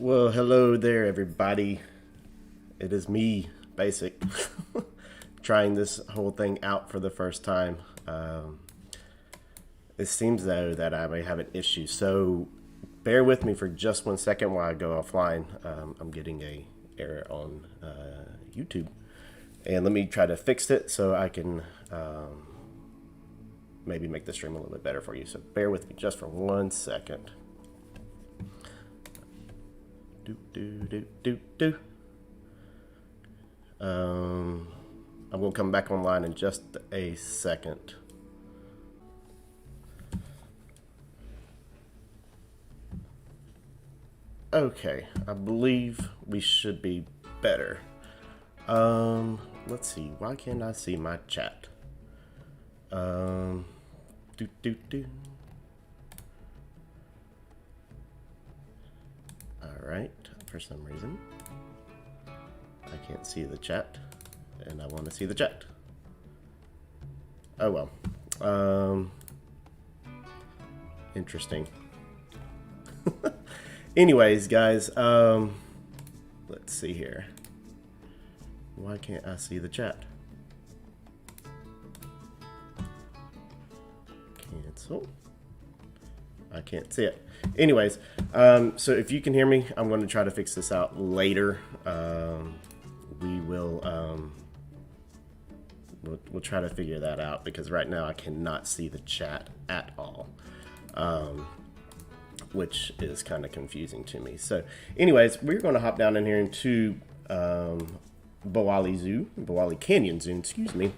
Well, hello there, everybody. It is me, Basic, trying this whole thing out for the first time. It seems, though, that I may have an issue, so bear with me for just 1 second while I go offline. I'm getting a error on YouTube, and let me try to fix it so I can maybe make the stream a little bit better for you. So bear with me just for 1 second. I'm going to come back online in just a second. Okay, I believe we should be better. Let's see. Why can't I see my chat? All right. For some reason, I can't see the chat, and I want to see the chat. Oh well. Interesting. Anyways, guys, let's see here. Why can't I see the chat? Cancel. I can't see it. Anyways, so if you can hear me, I'm going to try to fix this out later. We will we'll try to figure that out, because right now I cannot see the chat at all, which is kind of confusing to me. So anyways, we're going to hop down in here into Boali Canyon Zoo, excuse me,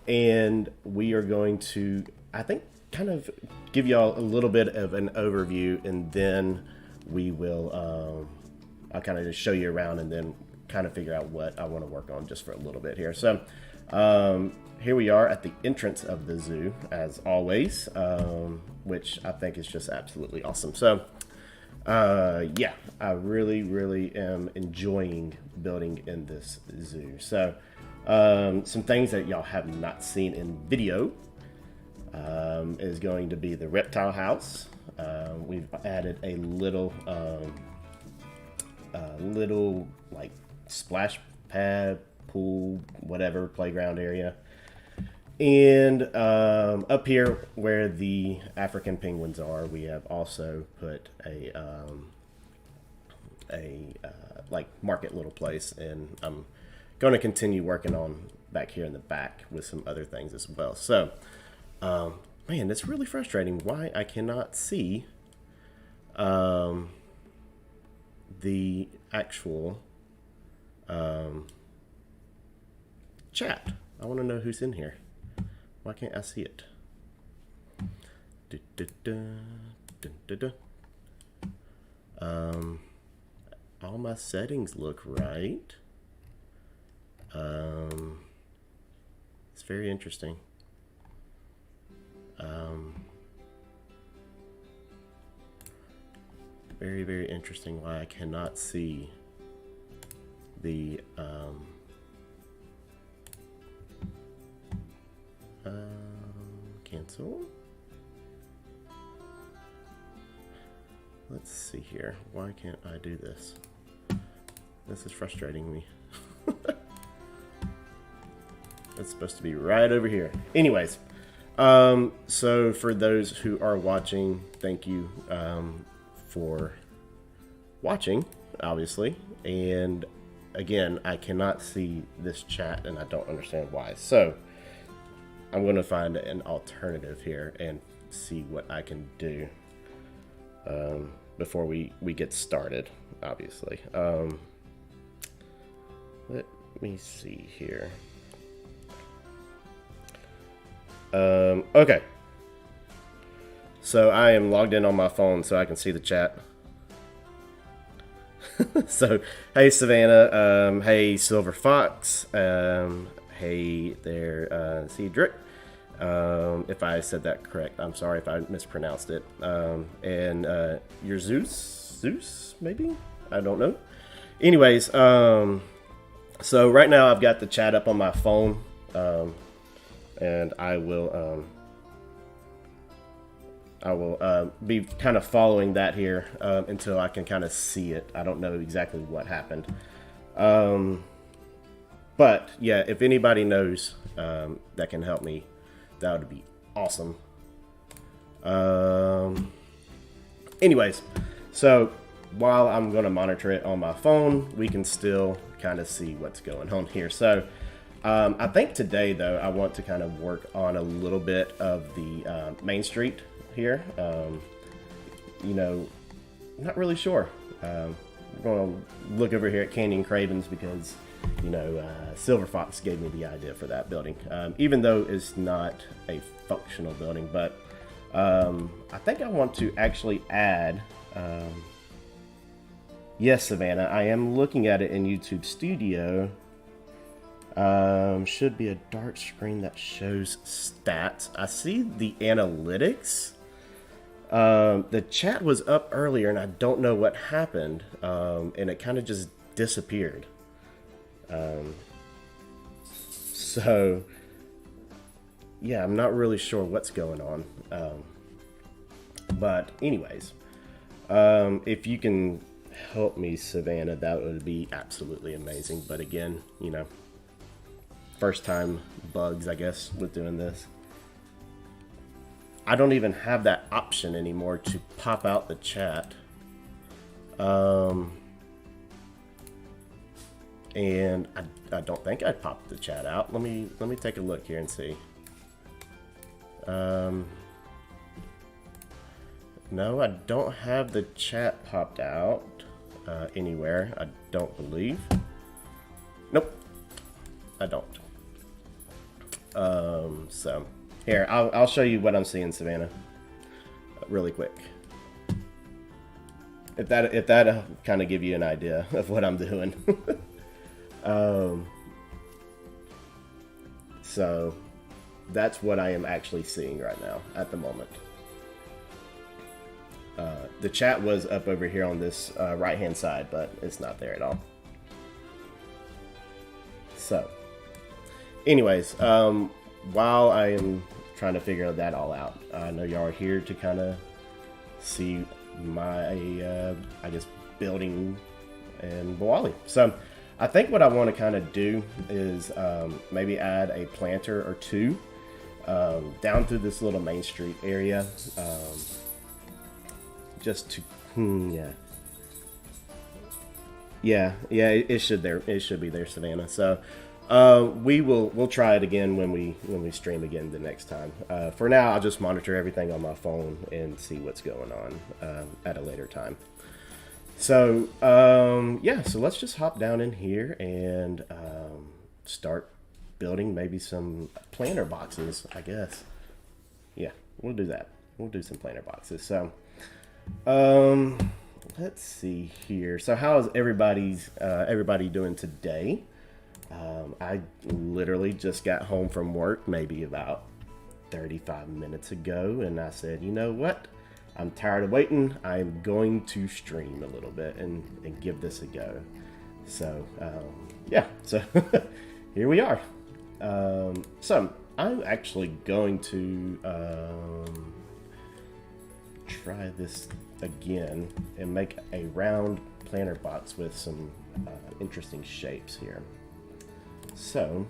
and we are going to, I think, kind of give y'all a little bit of an overview, and then we will I'll kind of just show you around and then kind of figure out what I want to work on just for a little bit here. So here we are at the entrance of the zoo, as always, which I think is just absolutely awesome. So yeah, I really am enjoying building in this zoo. So some things that y'all have not seen in video is going to be the reptile house. We've added a little like splash pad, pool, whatever, playground area. And up here where the African penguins are, we have also put a like market little place, and I'm going to continue working on back here in the back with some other things as well. So man, it's really frustrating why I cannot see the actual chat. I want to know who's in here. Why can't I see it? All my settings look right. It's very interesting. Very interesting why I cannot see the cancel. Let's see here. Why can't I do this? This is frustrating me. It's supposed to be right over here. Anyways, so for those who are watching, thank you for watching, obviously. And again, I cannot see this chat, and I don't understand why. So I'm going to find an alternative here and see what I can do before we get started, obviously. Let me see here. Okay. So I am logged in on my phone so I can see the chat. So, hey Savannah, hey Silver Fox, hey there Cedric. If I said that correct, I'm sorry if I mispronounced it. And your Zeus, maybe? I don't know. Anyways, so right now I've got the chat up on my phone, and I will I will be kind of following that here until I can kind of see it. I don't know exactly what happened. But yeah, if anybody knows that can help me, that would be awesome. Anyways, so while I'm going to monitor it on my phone, we can still kind of see what's going on here. So I think today, though, I want to kind of work on a little bit of the Main Street here. You know, not really sure. We're going to look over here at Canyon Cravens because, you know, Silver Fox gave me the idea for that building, even though it's not a functional building. But I think I want to actually add... yes, Savannah, I am looking at it in YouTube Studio. Should be a dark screen that shows stats. I see the analytics. The chat was up earlier and I don't know what happened. And it kind of just disappeared. So yeah, I'm not really sure what's going on. But anyways, if you can help me, Savannah, that would be absolutely amazing. But again, you know, first time bugs, I guess, with doing this. I don't even have that option anymore to pop out the chat. And I don't think I popped the chat out. Let me take a look here and see. No, I don't have the chat popped out anywhere. I don't believe. Nope, I don't. So here, I'll show you what I'm seeing, Savannah, really quick. If that kind of give you an idea of what I'm doing. So that's what I am actually seeing right now at the moment. The chat was up over here on this right hand side, but it's not there at all. So anyways, while I am trying to figure that all out, I know y'all are here to kind of see my I guess building in Boali. So I think what I want to kind of do is maybe add a planter or two down through this little Main Street area, just to it should be there, Savannah. So we'll try it again when we stream again the next time. For now, I'll just monitor everything on my phone and see what's going on at a later time. So so let's just hop down in here and start building maybe some planter boxes, I guess. Yeah, we'll do that. We'll do some planter boxes. So let's see here. So how is everybody doing today? I literally just got home from work maybe about 35 minutes ago, and I said, you know what? I'm tired of waiting. I'm going to stream a little bit and give this a go. So, so here we are. So I'm actually going to try this again and make a round planter box with some interesting shapes here. So,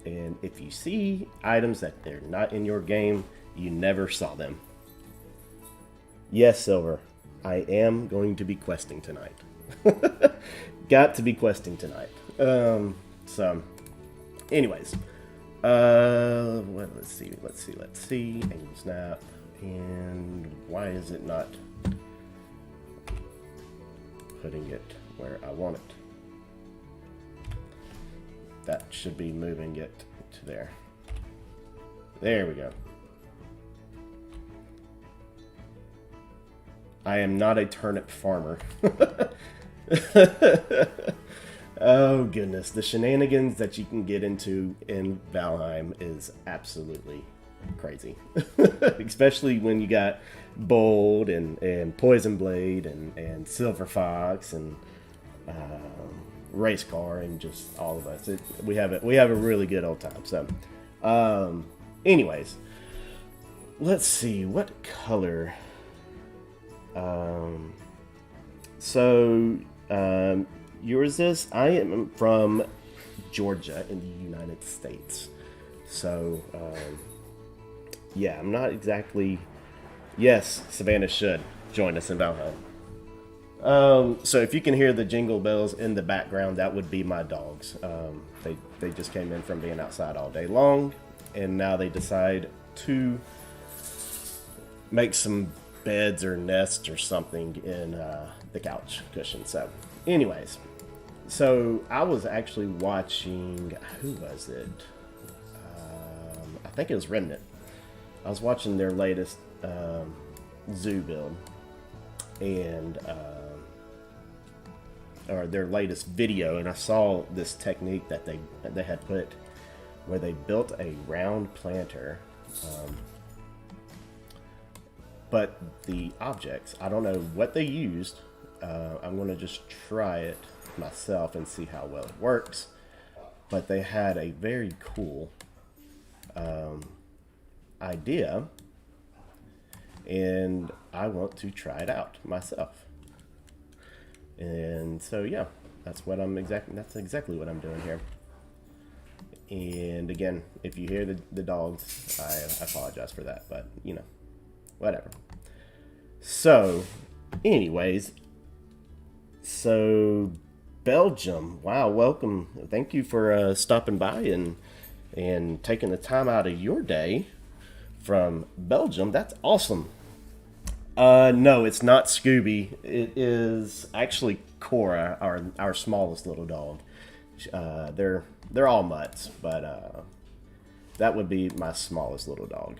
and if you see items that they're not in your game, you never saw them. Yes, Silver, I am going to be questing tonight. Got to be questing tonight. So, anyways, let's see. Angle snap, and why is it not putting it where I want it? That should be moving it to there. There we go. I am not a turnip farmer. Oh goodness, the shenanigans that you can get into in Valheim is absolutely crazy. Especially when you got Bold and Poison Blade and Silver Fox and Race Car and just all of us. We have a really good old time. So anyways, let's see, what color? So, yours is, I am from Georgia in the United States. So, yeah, I'm not exactly, yes, Savannah should join us in Valhalla. So if you can hear the jingle bells in the background, that would be my dogs. They just came in from being outside all day long, and now they decide to make some beds or nests or something in the couch cushion. So, anyways, so I was actually watching. Who was it? I think it was Remnant. I was watching their latest zoo build, and or their latest video, and I saw this technique that they had put where they built a round planter. But the objects, I don't know what they used. I'm going to just try it myself and see how well it works. But they had a very cool idea, and I want to try it out myself. And so yeah, that's exactly what I'm doing here. And again, if you hear the dogs, I apologize for that, but you know, whatever. So, anyways, so Belgium, wow, welcome. Thank you for stopping by and taking the time out of your day from Belgium. That's awesome. No, it's not Scooby. It is actually Cora, our smallest little dog. They're all mutts, but that would be my smallest little dog.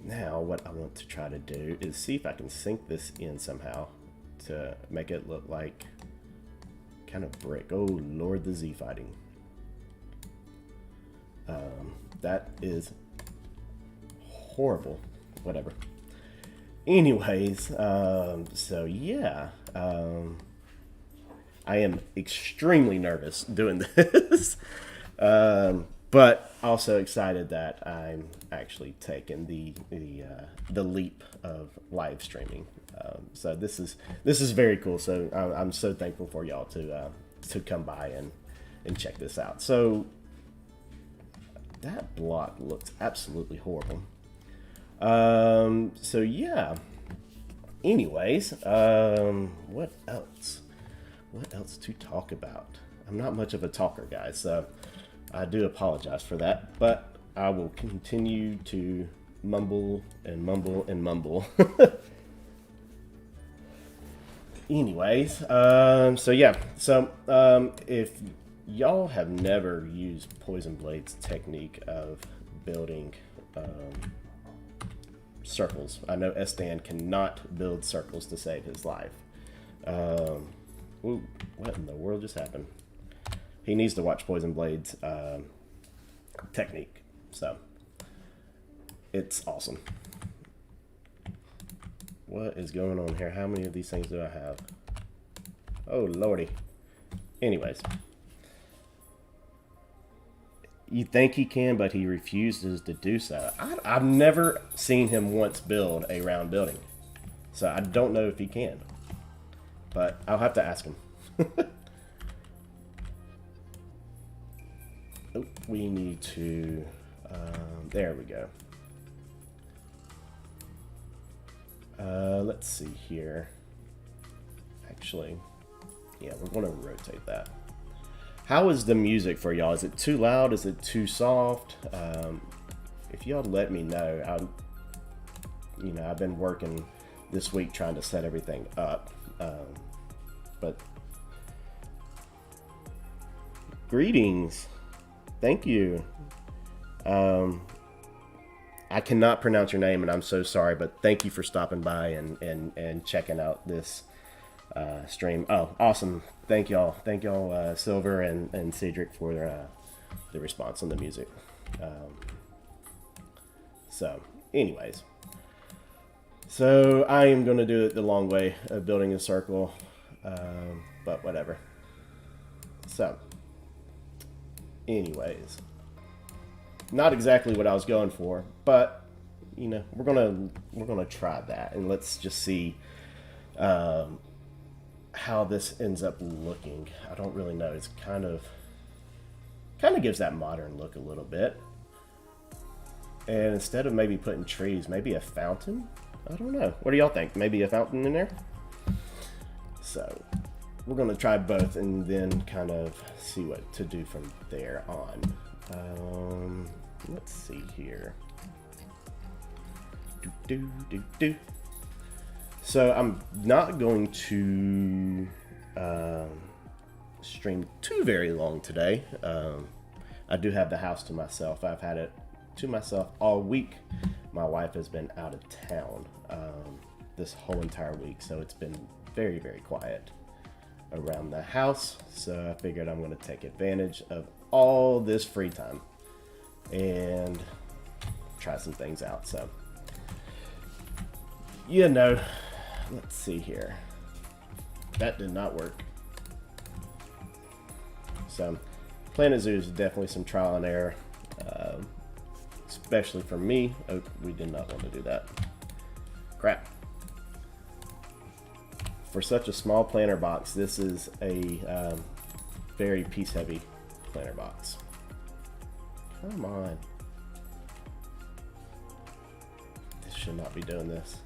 Now, what I want to try to do is see if I can sync this in somehow to make it look like kind of brick. Oh, Lord, the Z fighting. That is horrible. Whatever. Anyways, so yeah, I am extremely nervous doing this, but also excited that I'm actually taking the leap of live streaming. So this is very cool. So I'm so thankful for y'all to come by and check this out. So that block looks absolutely horrible. So yeah, anyways, what else to talk about? I'm not much of a talker, guys, so I do apologize for that, but I will continue to mumble and mumble and mumble. Anyways, so yeah, so if y'all have never used Poison Blade's technique of building circles. I know Estan cannot build circles to save his life. Ooh, what in the world just happened? He needs to watch Poison Blade's technique. So, it's awesome. What is going on here? How many of these things do I have? Oh, lordy. Anyways. You think he can, but he refuses to do so. I've never seen him once build a round building. So I don't know if he can. But I'll have to ask him. Oh, we need to... there we go. Let's see here. Actually, yeah, we're going to rotate that. How is the music for y'all? Is it too loud? Is it too soft? If y'all let me know, I've been working this week trying to set everything up. But greetings, thank you. I cannot pronounce your name, and I'm so sorry, but thank you for stopping by and checking out this stream. Oh, awesome. Thank y'all, Silver and Cedric, for the response on the music. So anyways, so I am going to do it the long way of building a circle, but whatever. So anyways, not exactly what I was going for, but you know, we're gonna try that, and let's just see how this ends up looking. I don't really know. It's kind of gives that modern look a little bit. And instead of maybe putting trees, maybe a fountain? I don't know. What do y'all think? Maybe a fountain in there? So we're going to try both and then kind of see what to do from there on. Let's see here. So I'm not going to stream too very long today. I do have the house to myself. I've had it to myself all week. My wife has been out of town this whole entire week, so it's been very, very quiet around the house. So I figured I'm going to take advantage of all this free time and try some things out. So, you know, let's see here. That did not work. So, Planet Zoo is definitely some trial and error, especially for me. Oh, we did not want to do that. Crap. For such a small planter box, this is a very piece-heavy planter box. Come on. This should not be doing this.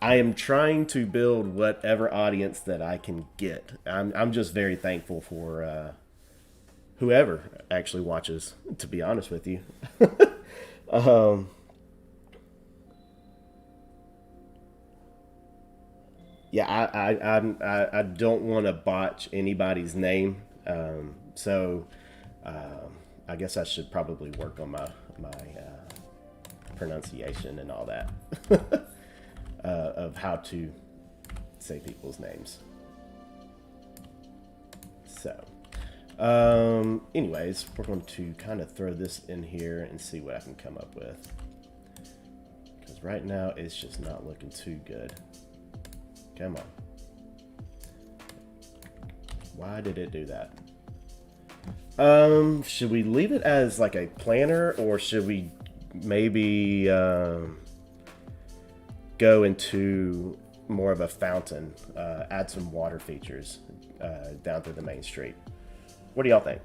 I am trying to build whatever audience that I can get. I'm just very thankful for whoever actually watches, to be honest with you. Yeah, I don't want to botch anybody's name, so I guess I should probably work on my pronunciation and all that of how to say people's names. So, anyways, we're going to kind of throw this in here and see what I can come up with. Because right now it's just not looking too good. Come on. Why did it do that? Should we leave it as like a planner, or should we maybe go into more of a fountain, add some water features down through the main street? What do y'all think?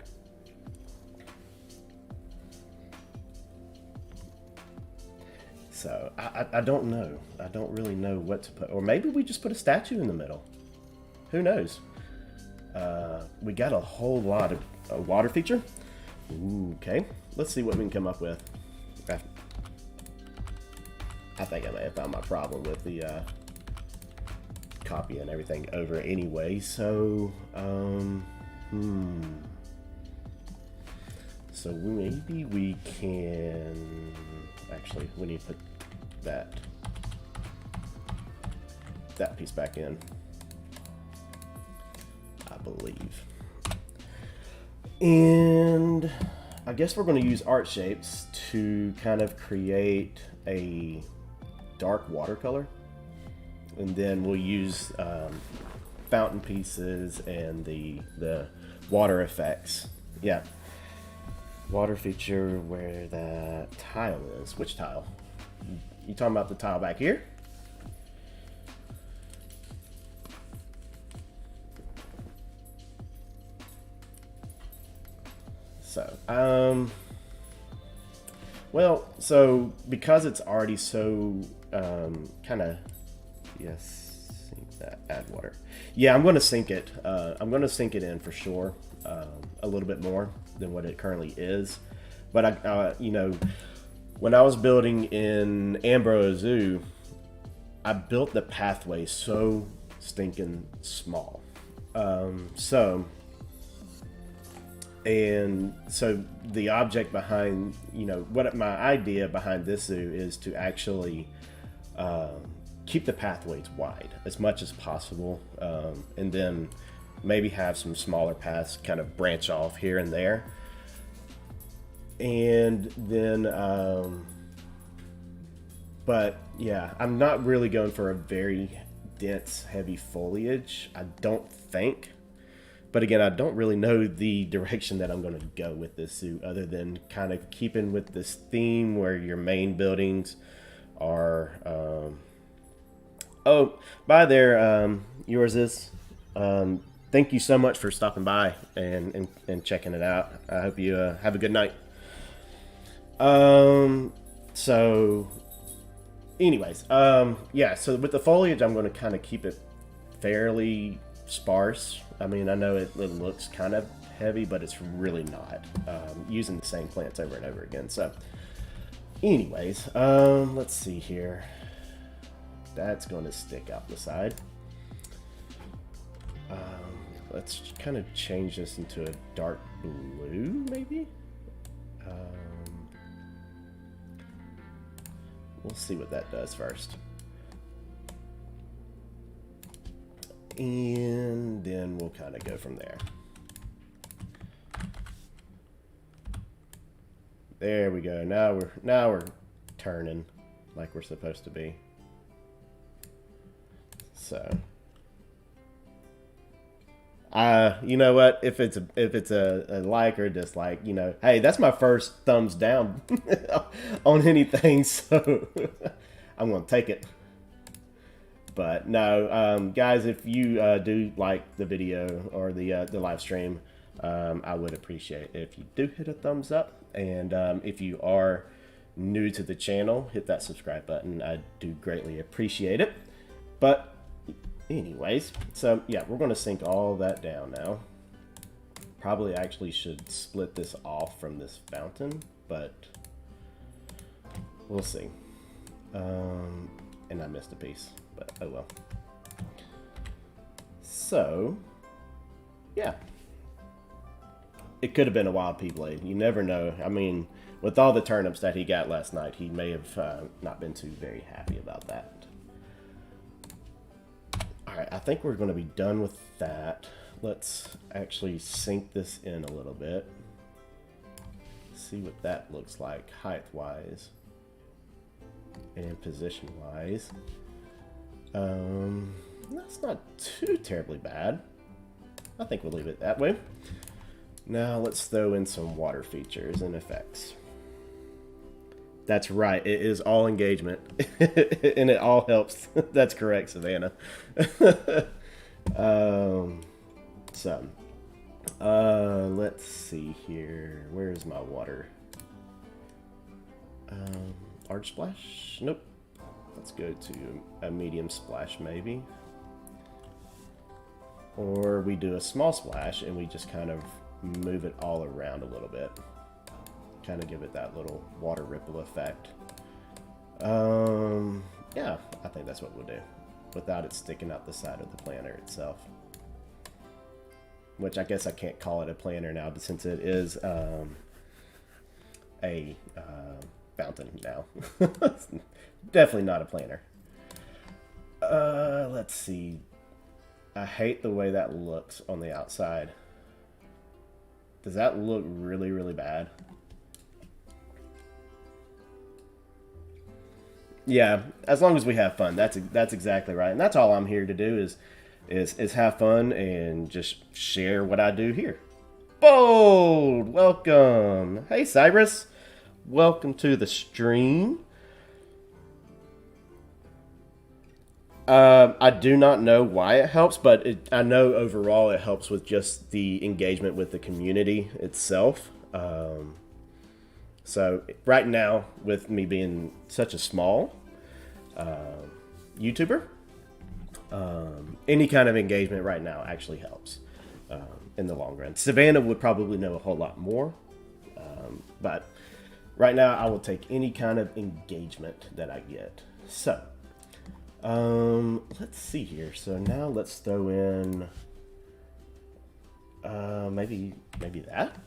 So I don't know. I don't really know what to put. Or maybe we just put a statue in the middle. Who knows? We got a whole lot of a water feature. Ooh, okay, let's see what we can come up with. I think I may have found my problem with the copy and everything over anyway. So, so maybe we can actually, we need to put that piece back in, I believe. And I guess we're going to use art shapes to kind of create a dark watercolor, and then we'll use fountain pieces and the water effects. Yeah, water feature where that tile is. Which tile? You talking about the tile back here? So, well, so because it's already so kind of, yes, sink that, add water. Yeah, I'm going to sink it. I'm going to sink it in for sure, a little bit more than what it currently is. But I, you know, when I was building in Ambrose Zoo, I built the pathway so stinking small. And so the object behind, you know, what my idea behind this zoo is to actually keep the pathways wide as much as possible, and then maybe have some smaller paths kind of branch off here and there. And then, but yeah, I'm not really going for a very dense, heavy foliage. I don't think. But again, I don't really know the direction that I'm going to go with this zoo other than kind of keeping with this theme where your main buildings are... oh, bye there, yours is. Thank you so much for stopping by and checking it out. I hope you have a good night. So... anyways, yeah, so with the foliage, I'm going to kind of keep it fairly sparse. I mean, I know it looks kind of heavy, but it's really not. Using the same plants over and over again. So, anyways, let's see here. That's going to stick out the side. Let's kind of change this into a dark blue, maybe? We'll see what that does first. And then we'll kind of go from there. There we go. Now we're turning like we're supposed to be. So, you know what? If it's a like or a dislike, you know, hey, that's my first thumbs down on anything, so I'm gonna take it. But no, guys, if you do like the video or the live stream, I would appreciate it if you do hit a thumbs up. And if you are new to the channel, hit that subscribe button. I do greatly appreciate it. But anyways, so yeah, we're going to sink all that down now. Probably actually should split this off from this fountain, but we'll see. And I missed a piece, but oh well. So, yeah. It could have been a wild pea blade. You never know. I mean, with all the turnips that he got last night, he may have not been too very happy about that. Alright, I think we're going to be done with that. Let's actually sink this in a little bit. See what that looks like height-wise. And position-wise. That's not too terribly bad. I think we'll leave it that way. Now let's throw in some water features and effects. That's right, it is all engagement. And it all helps. That's correct, Savannah. Let's see here. Where's my water? Large splash? Nope. Let's go to a medium splash, maybe. Or we do a small splash and we just kind of move it all around a little bit. Kind of give it that little water ripple effect. Yeah, I think that's what we'll do. Without it sticking out the side of the planter itself. Which I guess I can't call it a planter now, but since it is a fountain now. Definitely not a planter. Let's see. I hate the way that looks on the outside. Does that look really, really bad? Yeah, as long as we have fun, that's exactly right, and that's all I'm here to do is have fun and just share what I do here. Bold, welcome. Hey, Cyrus, welcome to the stream. I do not know why it helps, but I know overall it helps with just the engagement with the community itself. So right now, with me being such a small YouTuber, any kind of engagement right now actually helps in the long run. Savannah would probably know a whole lot more, but right now I will take any kind of engagement that I get. So. Let's see here. So now let's throw in, maybe that.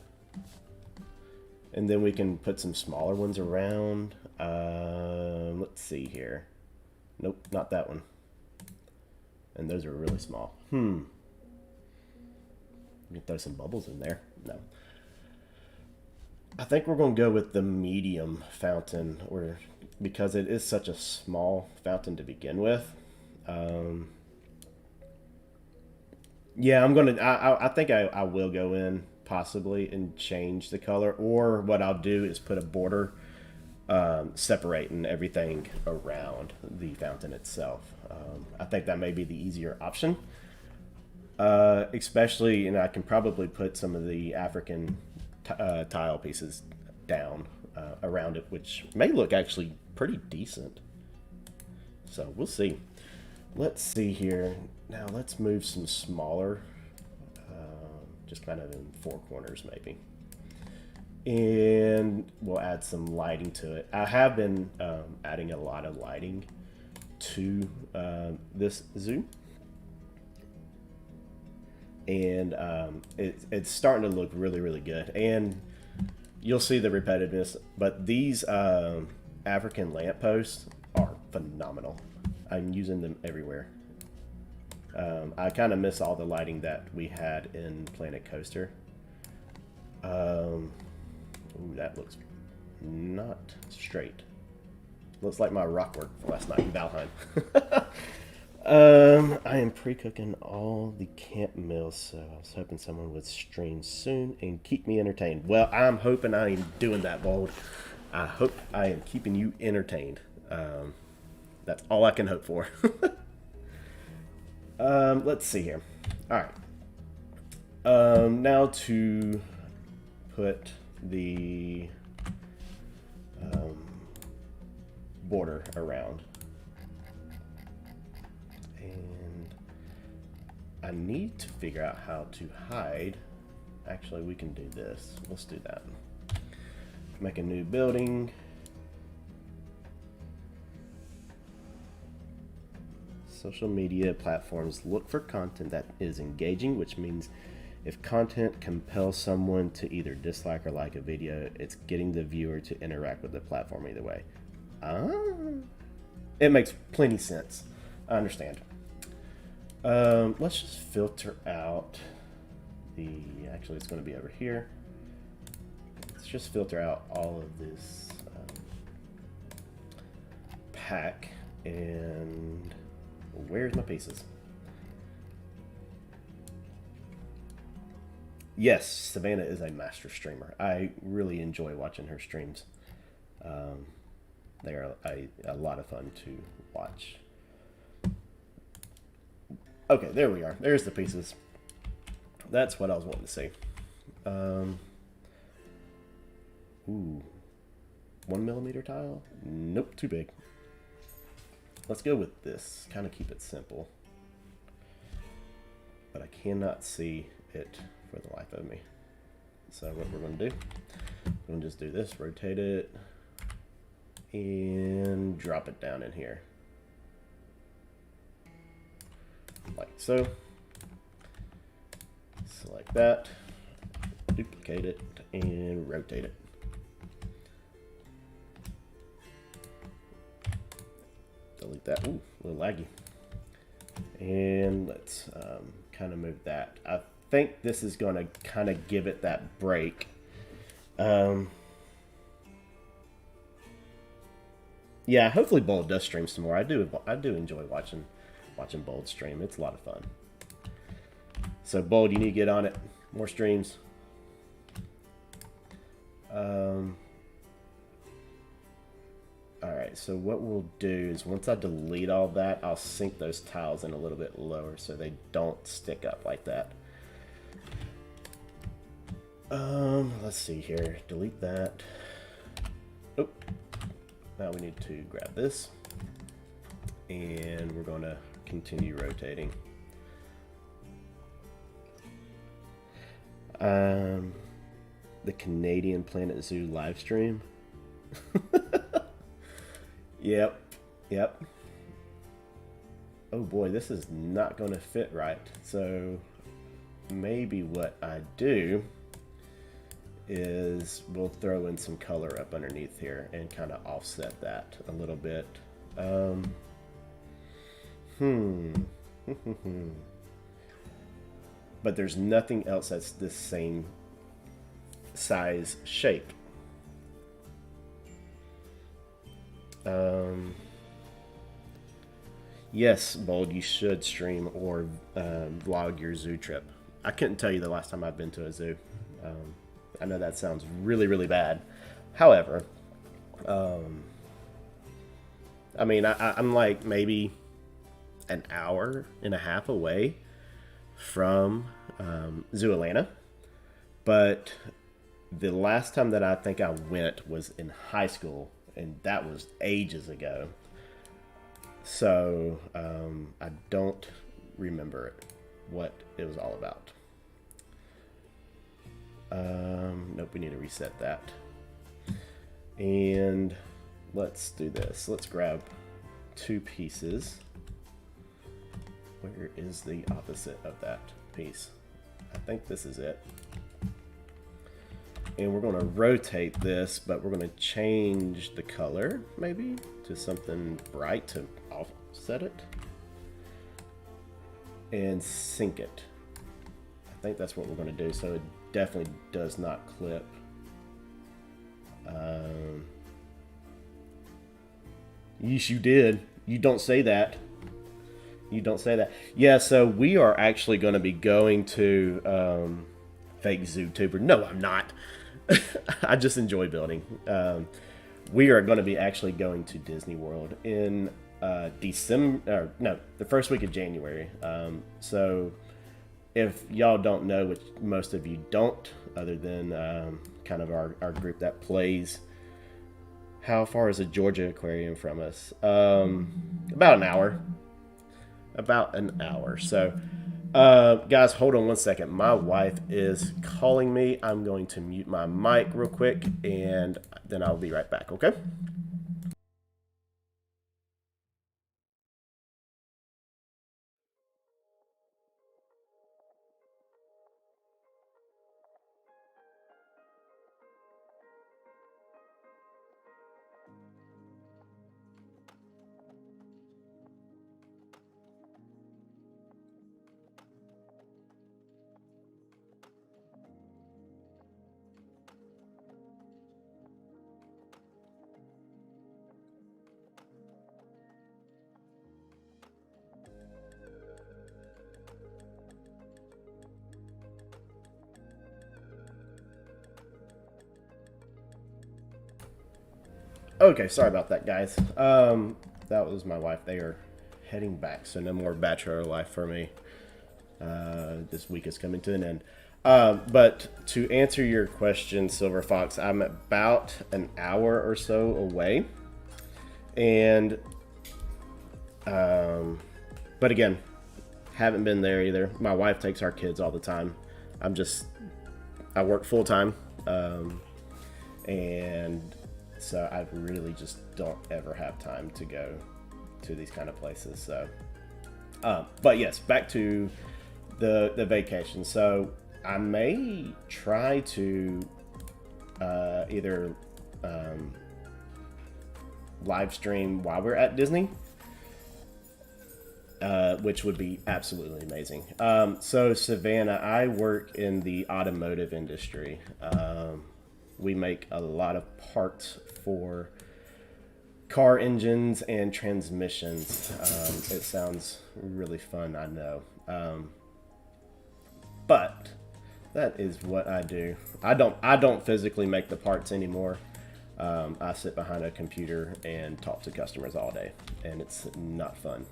And then we can put some smaller ones around. Let's see here. Nope, not that one. And those are really small. We can throw some bubbles in there. No. I think we're going to go with the medium fountain, because it is such a small fountain to begin with. Yeah, I'm gonna. I think I will go in possibly and change the color, or what I'll do is put a border separating everything around the fountain itself. I think that may be the easier option, especially, and I can probably put some of the African tile pieces down around it, which may look actually pretty decent. So we'll see. Let's see here. Now let's move some smaller, just kind of in four corners maybe. And we'll add some lighting to it. I have been adding a lot of lighting to this zoo. And it's starting to look really, really good. And you'll see the repetitiveness, but these African lampposts are phenomenal. I'm using them everywhere. I kind of miss all the lighting that we had in Planet Coaster. Ooh, that looks not straight. Looks like my rock work last night in Valheim. I am pre-cooking all the camp meals, so I was hoping someone would stream soon and keep me entertained. Well, I'm hoping I am doing that, Bold. I hope I am keeping you entertained. That's all I can hope for. Let's see here. All right. Now to put the border around. And I need to figure out how to hide. Actually, we can do this. Let's do that. Make a new building. Social media platforms look for content that is engaging, which means if content compels someone to either dislike or like a video, it's getting the viewer to interact with the platform either way. It makes plenty sense. I understand. Let's just filter out the, actually it's going to be over here. Let's just filter out all of this pack, and where's my pieces? Yes, Savannah is a master streamer. I really enjoy watching her streams. They are a lot of fun to watch. Okay, there we are. There's the pieces. That's what I was wanting to see. Ooh, 1mm tile? Nope, too big. Let's go with this. Kind of keep it simple. But I cannot see it for the life of me. So what we're going to do, we're going to just do this, rotate it, and drop it down in here. Like so. Select that, duplicate it, and rotate it. Delete that. Ooh, a little laggy. And let's kind of move that. I think this is going to kind of give it that break. Yeah, hopefully Bold does stream some more. I do enjoy watching Bold stream. It's a lot of fun. So Bold, you need to get on it. More streams. Alright, so what we'll do is once I delete all that, I'll sink those tiles in a little bit lower so they don't stick up like that. Let's see here. Delete that. Oh, now we need to grab this. And we're going to continue rotating. The Canadian Planet Zoo live stream. Yep. Oh boy, this is not going to fit right. So maybe what I do is we'll throw in some color up underneath here and kind of offset that a little bit. But there's nothing else that's the same size shape. Yes, Bold, you should stream or vlog your zoo trip. I couldn't tell you the last time I've been to a zoo. I know that sounds really, really bad. However, I mean, I'm like maybe an hour and a half away from Zoo Atlanta, but the last time that I think I went was in high school, and that was ages ago. So I don't remember it, what it was all about. Nope, we need to reset that. And let's do this. Let's grab 2 pieces. Where is the opposite of that piece? I think this is it. And we're going to rotate this, but we're going to change the color maybe to something bright to offset it and sync it. I think that's what we're going to do, so it definitely does not clip. Yeesh, you did. You don't say that. You don't say that. Yeah, so we are actually going to be going to fake ZooTuber. No, I'm not. I just enjoy building. We are going to be actually going to Disney World in December. No, the first week of January. So if y'all don't know, which most of you don't, other than kind of our group that plays. How far is the Georgia Aquarium from us? About an hour. About an hour. So, guys, hold on one second. My wife is calling me. I'm going to mute my mic real quick, and then I'll be right back, okay? Okay, sorry about that, guys. That was my wife. They are heading back, so no more bachelor life for me. This week is coming to an end. But to answer your question, Silver Fox, I'm about an hour or so away. And, but again, haven't been there either. My wife takes our kids all the time. I work full time. And so I really just don't ever have time to go to these kind of places. So, but yes, back to the vacation. So I may try to either live stream while we're at Disney, which would be absolutely amazing. So Savannah, I work in the automotive industry. We make a lot of parts for car engines and transmissions. It sounds really fun, I know. But that is what I do. I don't physically make the parts anymore. I sit behind a computer and talk to customers all day, and it's not fun.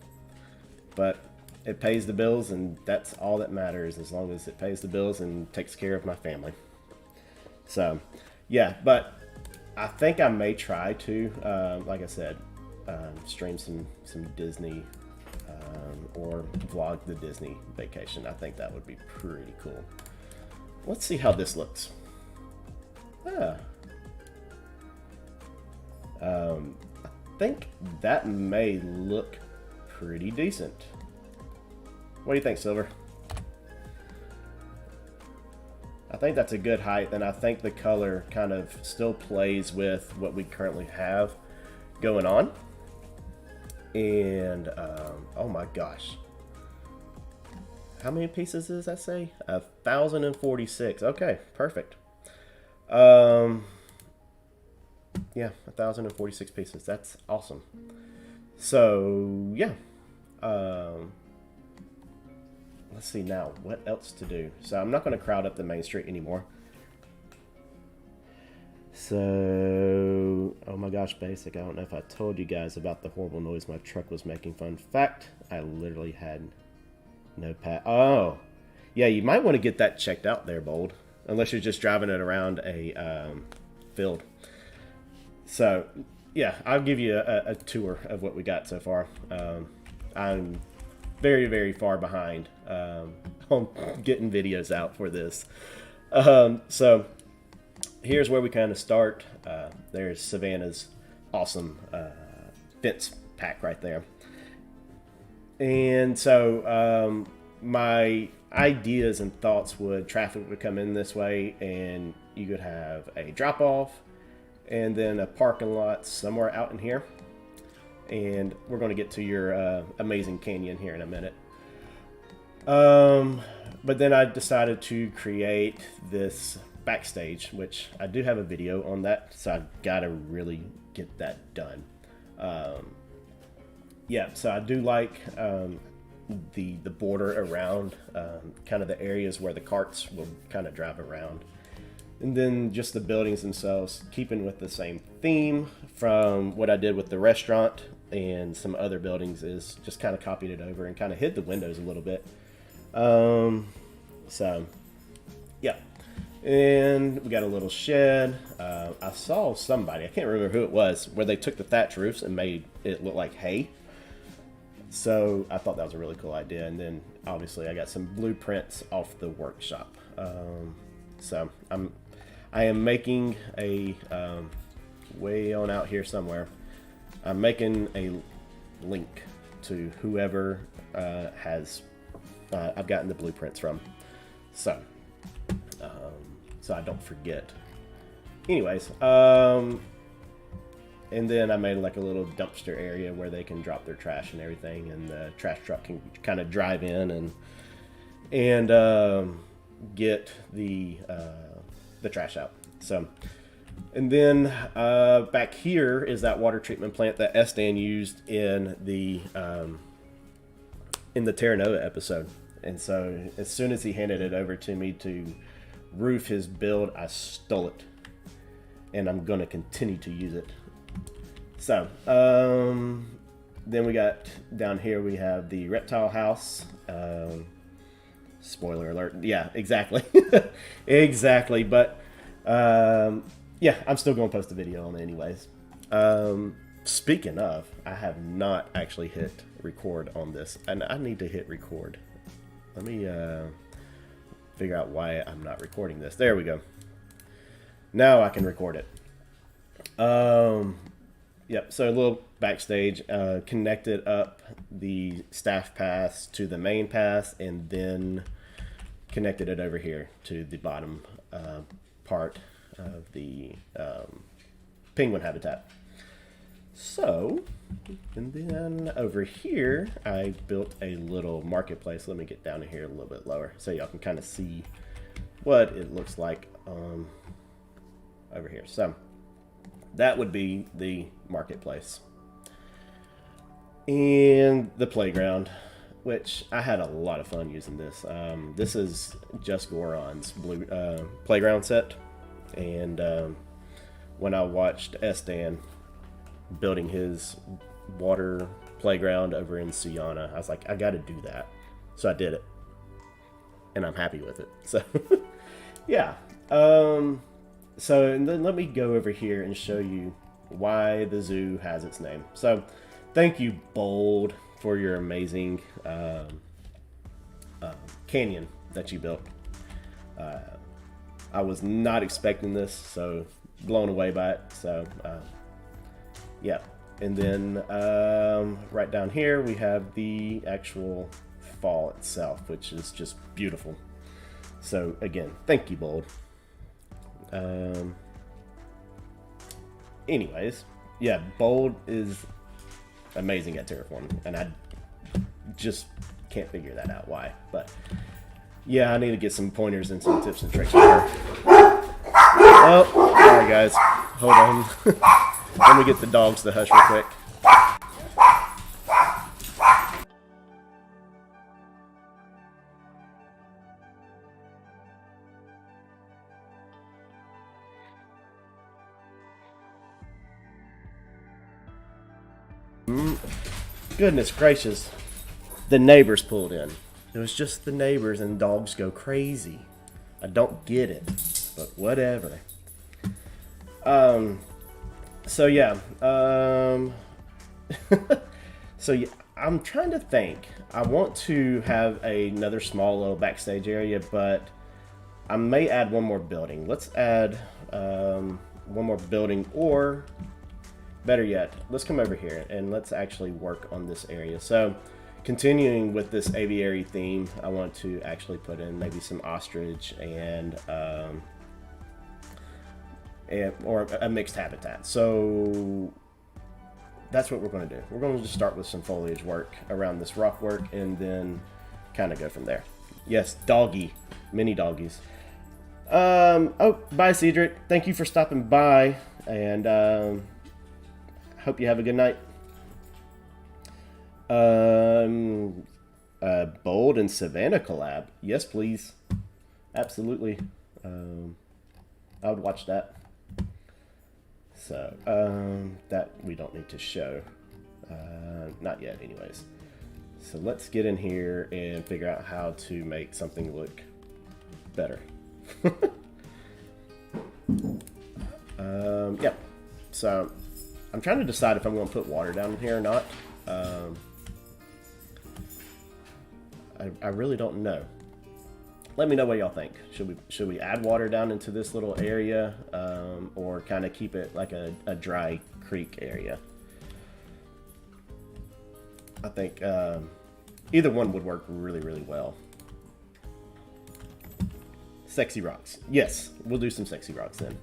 But it pays the bills, and that's all that matters, as long as it pays the bills and takes care of my family. So, yeah, but I think I may try to, like I said, stream some Disney or vlog the Disney vacation. I think that would be pretty cool. Let's see how this looks. I think that may look pretty decent. What do you think, Silver? I think that's a good height, and I think the color kind of still plays with what we currently have going on. And, oh my gosh. How many pieces does that say? 1,046. Okay, perfect. Yeah, 1,046 pieces. That's awesome. So, yeah. Let's see now, what else to do? So I'm not going to crowd up the main street anymore. So, oh my gosh, Basic, I don't know if I told you guys about the horrible noise my truck was making. Fun fact, I literally had no Oh, yeah, you might want to get that checked out there, Bold. Unless you're just driving it around a field. So, yeah, I'll give you a tour of what we got so far. I'm very, very far behind on getting videos out for this. So, here's where we kind of start. There's Savannah's awesome fence pack right there. And so my ideas and thoughts traffic would come in this way, and you could have a drop off and then a parking lot somewhere out in here. And we're going to get to your amazing canyon here in a minute. But then I decided to create this backstage, which I do have a video on that, so I gotta really get that done. Yeah, so I do like the border around kind of the areas where the carts will kind of drive around, and then just the buildings themselves, keeping with the same theme from what I did with the restaurant and some other buildings, is just kind of copied it over and kind of hid the windows a little bit. So yeah. And we got a little shed. I saw somebody, I can't remember who it was, where they took the thatch roofs and made it look like hay. So I thought that was a really cool idea. And then obviously I got some blueprints off the workshop. So I am making a way on out here somewhere. I'm making a link to whoever I've gotten the blueprints from. So I don't forget. Anyways, and then I made like a little dumpster area where they can drop their trash and everything, and the trash truck can kind of drive in and get the trash out. So, and then back here is that water treatment plant that Estan used in the Terra Nova episode. And so as soon as he handed it over to me to roof his build, I stole it, and I'm gonna continue to use it. So then we got down here, we have the reptile house. Spoiler alert, yeah, exactly. Exactly, but yeah, I'm still gonna post a video on it anyways. Speaking of, I have not actually hit record on this, and I need to hit record. Let me figure out why I'm not recording this. There we go. Now I can record it. Yep, so a little backstage. Connected up the staff pass to the main pass, and then connected it over here to the bottom part of the penguin habitat. So, and then over here, I built a little marketplace. Let me get down here a little bit lower so y'all can kind of see what it looks like over here. So, that would be the marketplace. And the playground, which I had a lot of fun using this. This is Just Goron's blue playground set. And when I watched Estan building his water playground over in Siana, I was like, I got to do that. So I did it, and I'm happy with it. So yeah. So and then let me go over here and show you why the zoo has its name. So thank you, Bold, for your amazing canyon that you built. I was not expecting this, so blown away by it. So yeah, and then right down here we have the actual fall itself, which is just beautiful. So again, thank you, Bold. Anyways, yeah, Bold is amazing at terraforming, and I just can't figure that out why. But yeah, I need to get some pointers and some tips and tricks from her. Oh, sorry guys, hold on. Let me get the dogs to hush real quick. Goodness gracious. The neighbors pulled in. It was just the neighbors, and dogs go crazy. I don't get it, but whatever. So yeah. So yeah, I'm trying to think. I want to have another small little backstage area, but I may add one more building. Let's add one more building, or better yet, let's come over here and let's actually work on this area. So continuing with this aviary theme, I want to actually put in maybe some ostrich and or a mixed habitat. So that's what we're going to do. We're going to just start with some foliage work around this rock work and then kind of go from there. Yes, doggy, mini doggies. Oh, bye, Cedric. Thank you for stopping by, and hope you have a good night. Bold and Savannah collab. Yes, please. Absolutely. I would watch that. So, that we don't need to show. Not yet, anyways. So let's get in here and figure out how to make something look better. Yeah. So, I'm trying to decide if I'm going to put water down here or not. I really don't know. Let me know what y'all think. Should we add water down into this little area, or kind of keep it like a dry creek area? I think either one would work really, really well. Sexy rocks. Yes, we'll do some sexy rocks then.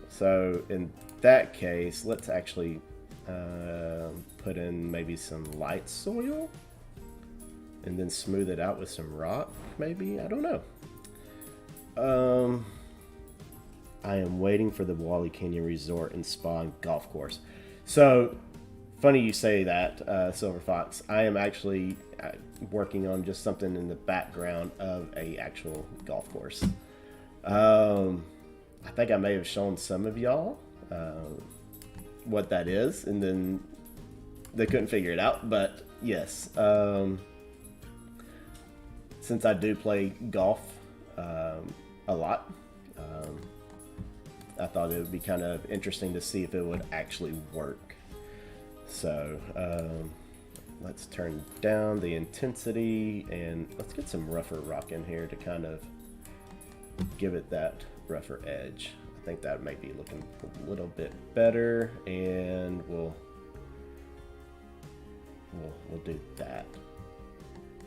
So in that case, let's actually put in maybe some light soil and then smooth it out with some rock, maybe? I don't know. I am waiting for the Boali Canyon Resort and Spa and Golf Course. So, funny you say that, Silver Fox. I am actually working on just something in the background of a actual golf course. I think I may have shown some of y'all what that is, and then they couldn't figure it out, but yes. Since I do play golf a lot, I thought it would be kind of interesting to see if it would actually work. So let's turn down the intensity and let's get some rougher rock in here to kind of give it that rougher edge. I think that may be looking a little bit better, and we'll do that.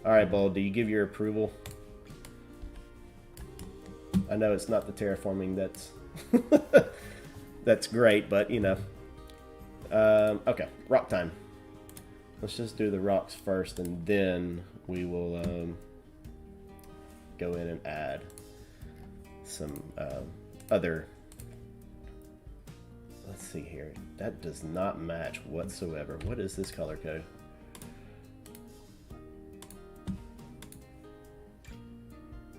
All right, Bull, do you give your approval? I know it's not the terraforming that's that's great, but you know. Okay, rock time. Let's just do the rocks first, and then we will go in and add some other. Let's see here. That does not match whatsoever. What is this color code?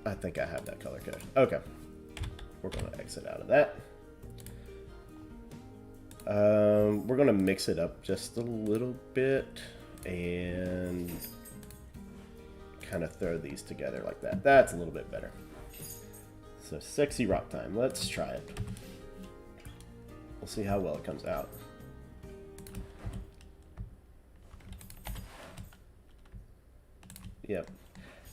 I think I have that color code. Okay. We're going to exit out of that. We're going to mix it up just a little bit and kind of throw these together like that. That's a little bit better. So sexy rock time. Let's try it. We'll see how well it comes out. Yep.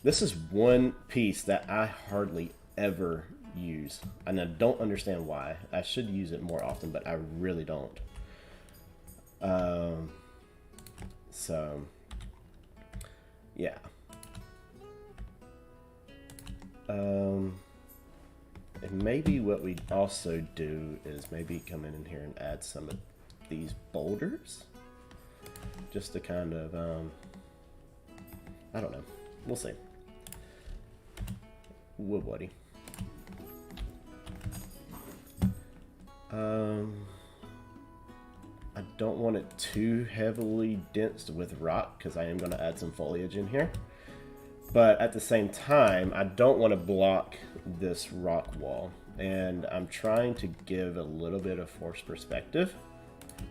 This is one piece that I hardly ever use, and I don't understand why. I should use it more often, but I really don't. So yeah. And maybe what we also do is maybe come in here and add some of these boulders, just to kind of I don't know. We'll see. Wood woody. I don't want it too heavily densed with rock because I am going to add some foliage in here. But at the same time, I don't want to block this rock wall. And I'm trying to give a little bit of forced perspective.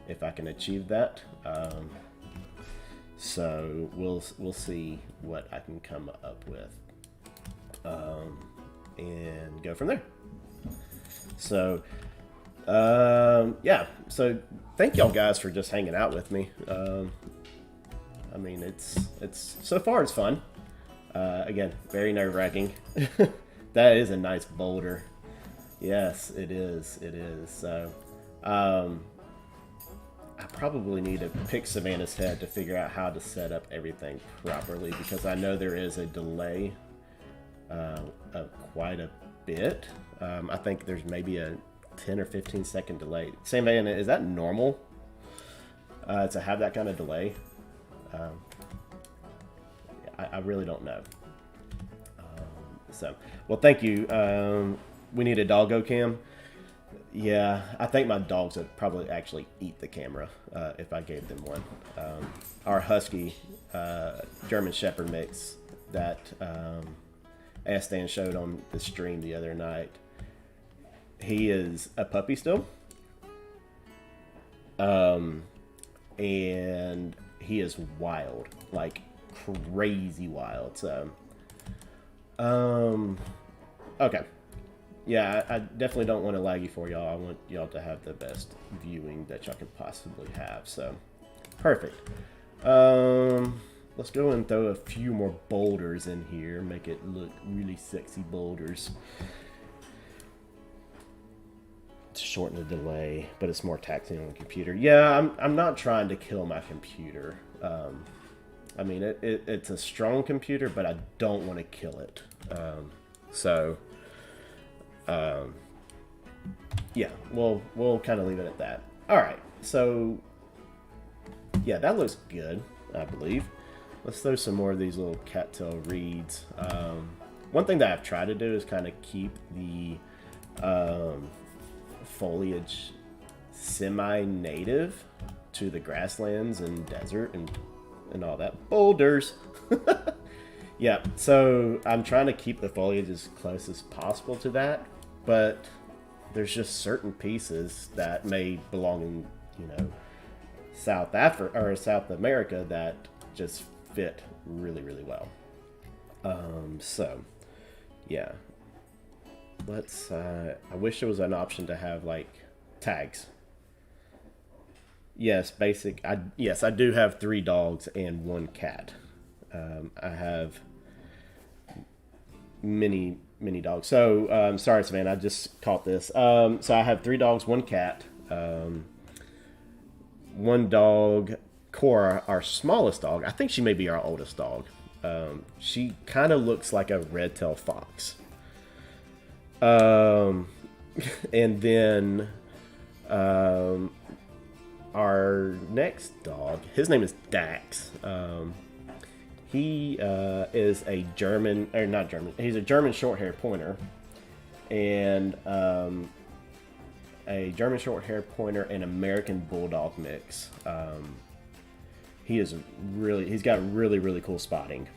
if I can achieve that. So we'll see what I can come up with, and go from there. So yeah, so thank y'all guys for just hanging out with me. I mean, it's so far it's fun. Again, very nerve-wracking. That is a nice boulder. Yes, it is. It is. So, I probably need to pick Savannah's head to figure out how to set up everything properly, because I know there is a delay of quite a bit. I think there's maybe a 10 or 15 second delay. Savannah, is that normal to have that kind of delay? I really don't know. So, well, thank you. We need a doggo cam. Yeah, I think my dogs would probably actually eat the camera if I gave them one. Our husky German Shepherd mix that Astan showed on the stream the other night, he is a puppy still. And he is wild, like crazy wild. So, okay. Yeah, I definitely don't want to lag you for y'all. I want y'all to have the best viewing that y'all can possibly have. So, perfect. Let's go and throw a few more boulders in here. Make it look really sexy boulders. To shorten the delay, but it's more taxing on the computer. Yeah, I'm not trying to kill my computer. I mean, it's a strong computer, but I don't want to kill it. Yeah, we'll kind of leave it at that. All right, so yeah, that looks good, I believe. Let's throw some more of these little cattail reeds. One thing that I've tried to do is kind of keep the foliage semi-native to the grasslands and desert and all that. Boulders. Yeah, so I'm trying to keep the foliage as close as possible to that, but there's just certain pieces that may belong in, South Africa or South America that just fit really, really well. So yeah, let's I wish there was an option to have like tags. Yes, yes, I do have 3 dogs and 1 cat. I have many dogs. So, sorry, Savannah, I just caught this. So I have 3 dogs, 1 cat. 1 dog, Cora, our smallest dog. I think she may be our oldest dog. She kind of looks like a red-tailed fox. And then our next dog, his name is Dax. He is a German, or not German, he's a German short-haired pointer. And a German short-haired pointer and American bulldog mix. He's got really, really cool spotting.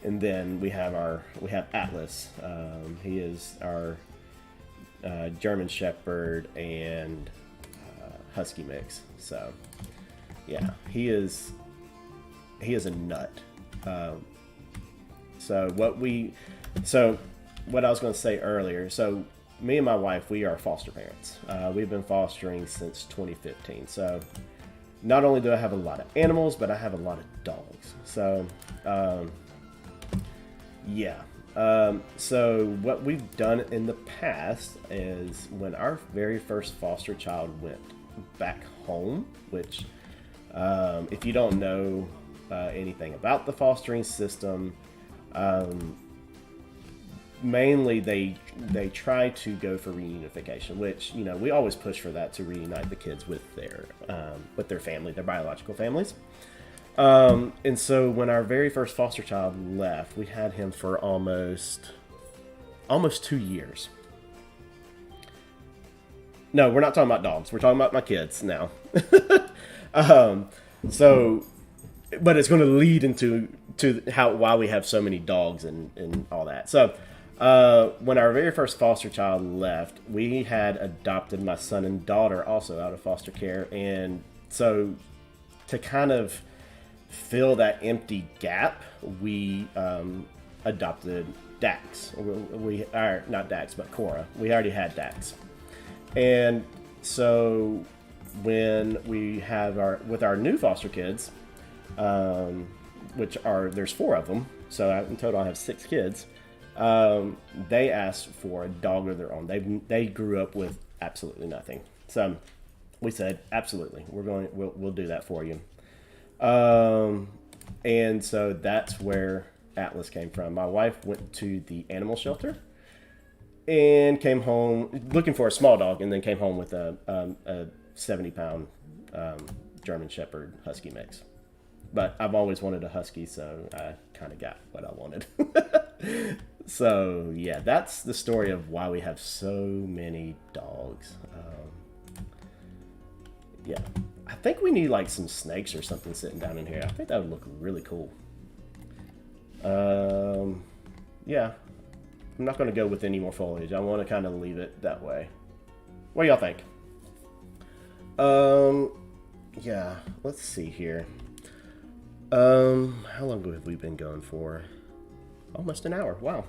And then we have Atlas. He is our German Shepherd and Husky mix. So yeah, he is a nut. So what I was going to say earlier, so me and my wife, we are foster parents. We've been fostering since 2015. So not only do I have a lot of animals, but I have a lot of dogs. So yeah. So what we've done in the past is when our very first foster child went back home, which if you don't know anything about the fostering system, mainly they try to go for reunification, which we always push for that, to reunite the kids with their family, their biological families. And so when our very first foster child left, we had him for almost 2 years. No, we're not talking about dogs. We're talking about my kids now. So, but it's going to lead into why we have so many dogs and all that. So, When our very first foster child left, we had adopted my son and daughter also out of foster care. And so to kind of fill that empty gap, we adopted Dax. We are not Dax, but Cora. We already had Dax. And so when we have our new foster kids, there's 4 of them, so in total I have 6 kids. They asked for a dog of their own. They grew up with absolutely nothing, so we said absolutely, we'll do that for you. And so that's where Atlas came from. My wife went to the animal shelter and came home looking for a small dog, and then came home with a 70-pound German Shepherd Husky mix. But I've always wanted a Husky, so I kind of got what I wanted. So, yeah, that's the story of why we have so many dogs. Yeah, I think we need like some snakes or something sitting down in here. I think that would look really cool. Yeah, I'm not going to go with any more foliage. I want to kind of leave it that way. What do y'all think? Yeah, let's see here. How long have we been going for? Almost an hour. Wow.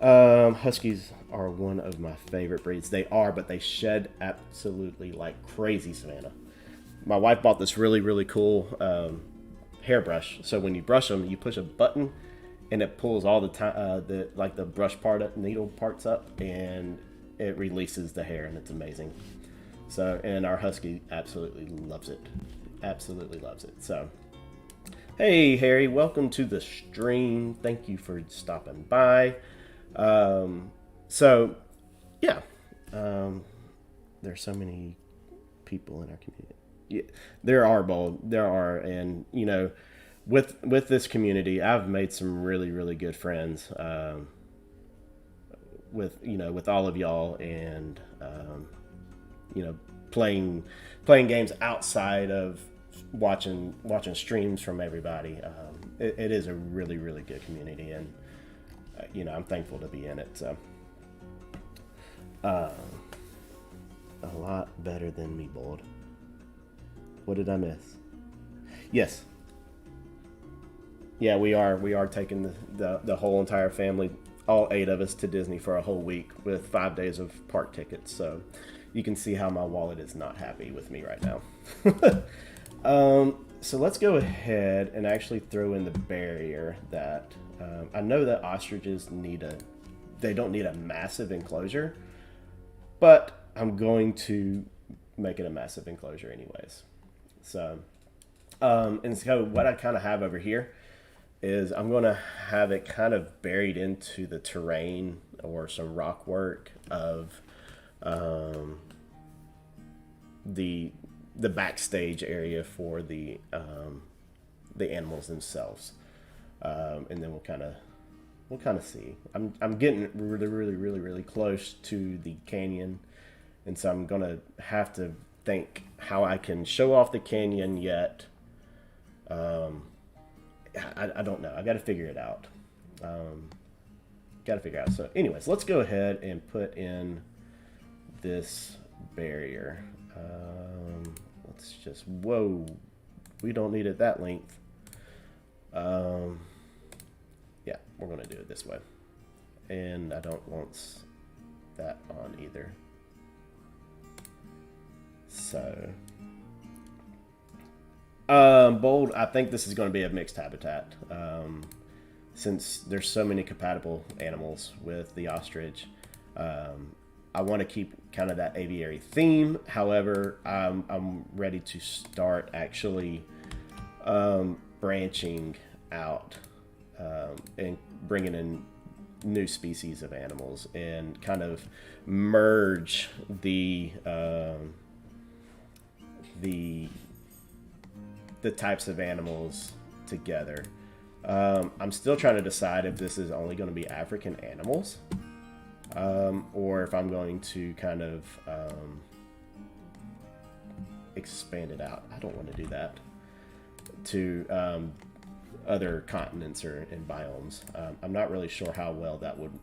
Huskies are one of my favorite breeds. They are, but they shed absolutely like crazy, Savannah. My wife bought this really, really cool hairbrush. So when you brush them, you push a button, and it pulls all the time, the brush part, needle parts up, and it releases the hair, and it's amazing. So, and our Husky absolutely loves it. Absolutely loves it. So, hey, Harry, welcome to the stream. Thank you for stopping by. So, yeah, there's so many people in our community. Yeah, there are, and you know, with this community, I've made some really, really good friends. With all of y'all, and playing games outside of watching streams from everybody. It is a really, really good community, and I'm thankful to be in it. So, a lot better than me, Bold. What did I miss? Yes. Yeah, we are taking the whole entire family, all 8 of us, to Disney for a whole week with 5 days of park tickets. So you can see how my wallet is not happy with me right now. So let's go ahead and actually throw in the barrier that I know that ostriches they don't need a massive enclosure, but I'm going to make it a massive enclosure anyways. So, and so what I kind of have over here is I'm going to have it kind of buried into the terrain or some rock work of the backstage area for the animals themselves, and then we'll kind of see. I'm getting really, really, really, really close to the canyon, and so I'm gonna have to think how I can show off the canyon yet. I don't know. I got to figure it out. So anyways, let's go ahead and put in this barrier. Let's just, whoa, we don't need it that length. Yeah, we're going to do it this way. And I don't want that on either. So, Bold, I think this is going to be a mixed habitat. Since there's so many compatible animals with the ostrich, I want to keep kind of that aviary theme. However, I'm ready to start actually branching out and bringing in new species of animals and kind of merge the types of animals together. I'm still trying to decide if this is only going to be African animals, or if I'm going to kind of expand it out. I don't want to do that. To other continents or in biomes. I'm not really sure how well that would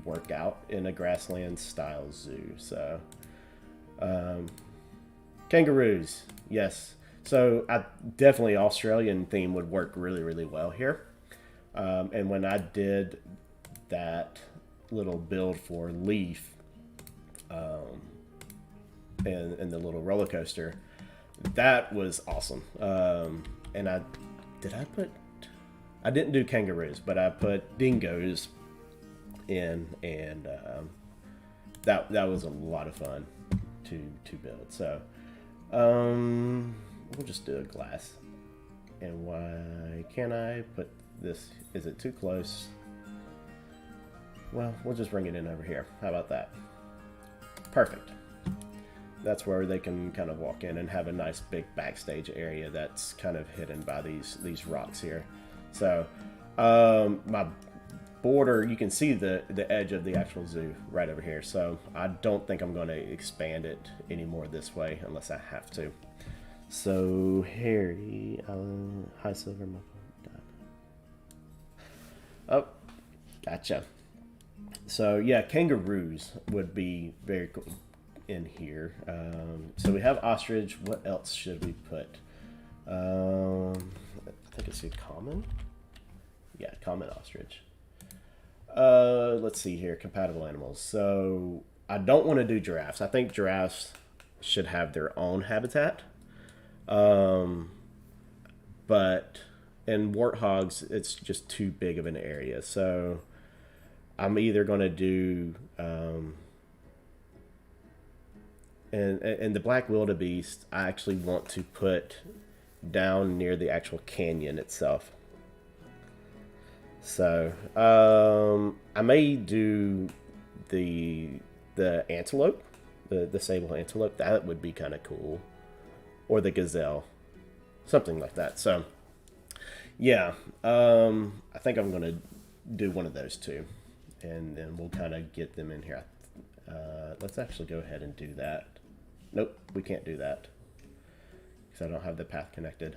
work out in a grassland style zoo. So kangaroos, yes. So I definitely Australian theme would work really, really well here. And when I did that little build for Leaf and the little roller coaster, that was awesome. And I didn't do kangaroos, but I put dingoes in, and that was a lot of fun to build. So we'll just do a glass. And why can't I put this? Is it too close? Well, we'll just bring it in over here. How about that? Perfect. That's where they can kind of walk in and have a nice big backstage area that's kind of hidden by these rocks here. So my border, you can see the edge of the actual zoo right over here. So I don't think I'm going to expand it anymore this way unless I have to. So Harry, hi Silver, my phone died. Oh, gotcha. So yeah, kangaroos would be very cool in here. So we have ostrich. What else should we put? I think it's a common. Yeah, common ostrich. Let's see here, compatible animals. So I don't want to do giraffes. I think giraffes should have their own habitat. But in warthogs, it's just too big of an area. So I'm either going to do, and the black wildebeest, I actually want to put down near the actual canyon itself. So I may do the antelope, the sable antelope. That would be kind of cool, or the gazelle, something like that. So yeah, I think I'm gonna do one of those two, and then we'll kind of get them in here. Let's actually go ahead and do that. Nope, we can't do that because I don't have the path connected.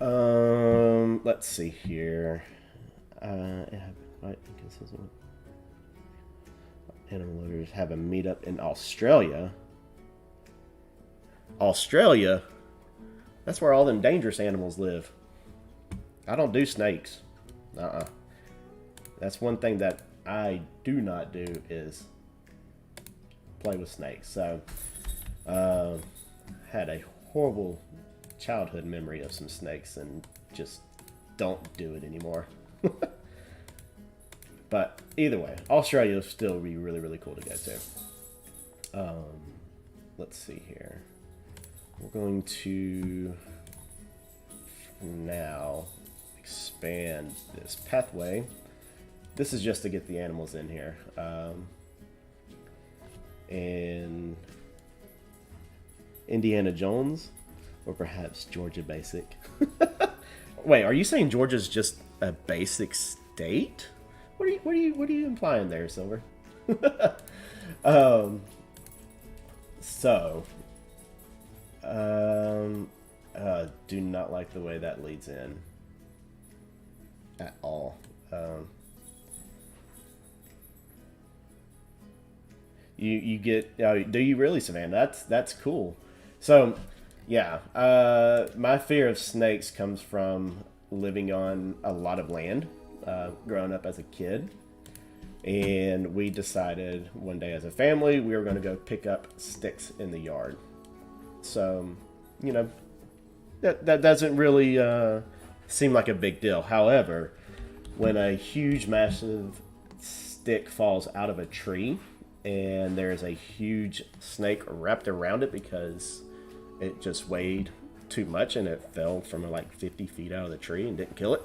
Let's see here. Inconsistent. Animal lovers have a meetup in Australia. Australia? That's where all them dangerous animals live. I don't do snakes. That's one thing that I do not do is play with snakes. So, had a horrible childhood memory of some snakes and just don't do it anymore. But either way, Australia will still be really, really cool to go to. Let's see here. We're going to now expand this pathway. This is just to get the animals in here. And Indiana Jones, or perhaps Georgia Basic. Wait, are you saying Georgia's just a basic state? What are you implying there, Silver? Do not like the way that leads in at all. You get, do you really, Savannah? That's cool. So yeah, my fear of snakes comes from living on a lot of land, growing up as a kid. And we decided one day as a family we were going to go pick up sticks in the yard. So, you know, that doesn't really seem like a big deal. However, when a huge, massive stick falls out of a tree and there's a huge snake wrapped around it because it just weighed too much and it fell from like 50 feet out of the tree and didn't kill it.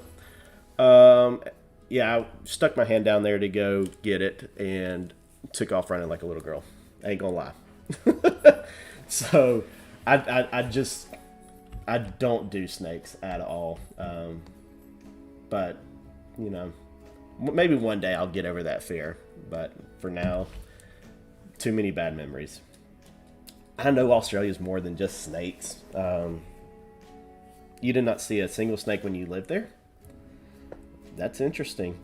Yeah, I stuck my hand down there to go get it and took off running like a little girl. I ain't gonna lie. So I don't do snakes at all. But you know, maybe one day I'll get over that fear. But for now, too many bad memories. I know Australia's more than just snakes. You did not see a single snake when you lived there? That's interesting.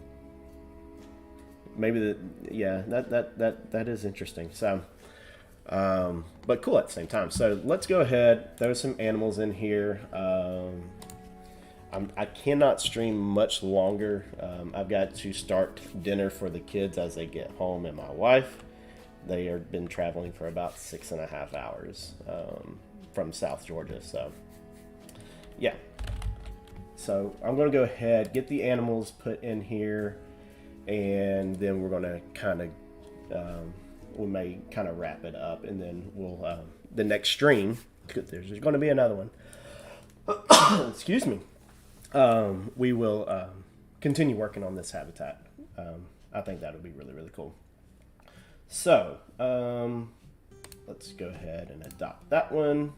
Maybe yeah, that is interesting. So, but cool at the same time. So let's go ahead. There's some animals in here. I cannot stream much longer. I've got to start dinner for the kids as they get home, and my wife. They have been traveling for about 6.5 hours from South Georgia. So, yeah. So I'm going to go ahead, get the animals put in here, and then we're going to kind of, we may kind of wrap it up, and then we'll, the next stream, there's going to be another one. Excuse me. We will continue working on this habitat. I think that would be really, really cool. So, let's go ahead and adopt that one.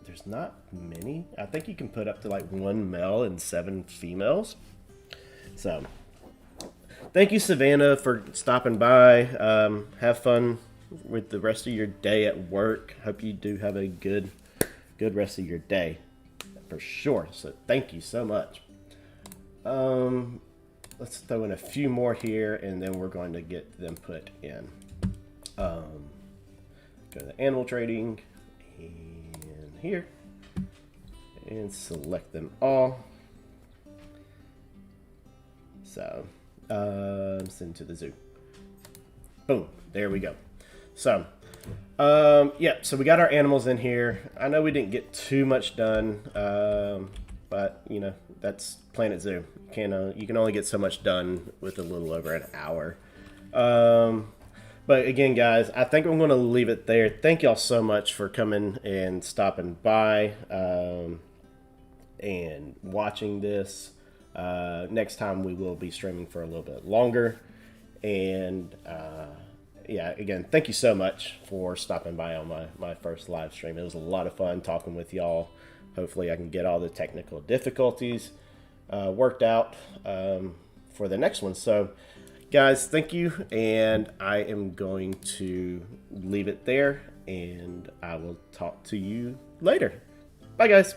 There's not many. I think you can put up to like 1 male and 7 females. So, thank you, Savannah, for stopping by. Have fun with the rest of your day at work. Hope you do have a good rest of your day, for sure. So, thank you so much. Let's throw in a few more here, and then we're going to get them put in. Go to the animal trading, and here, and select them all. So, send to the zoo. Boom, there we go. So, yeah, so we got our animals in here. I know we didn't get too much done, but, you know, that's Planet Zoo. You can only get so much done with a little over an hour. But again, guys, I think I'm going to leave it there. Thank y'all so much for coming and stopping by and watching this. Next time we will be streaming for a little bit longer. And yeah, again, thank you so much for stopping by on my first live stream. It was a lot of fun talking with y'all. Hopefully I can get all the technical difficulties worked out for the next one. So, guys, thank you, and I am going to leave it there, and I will talk to you later. Bye, guys.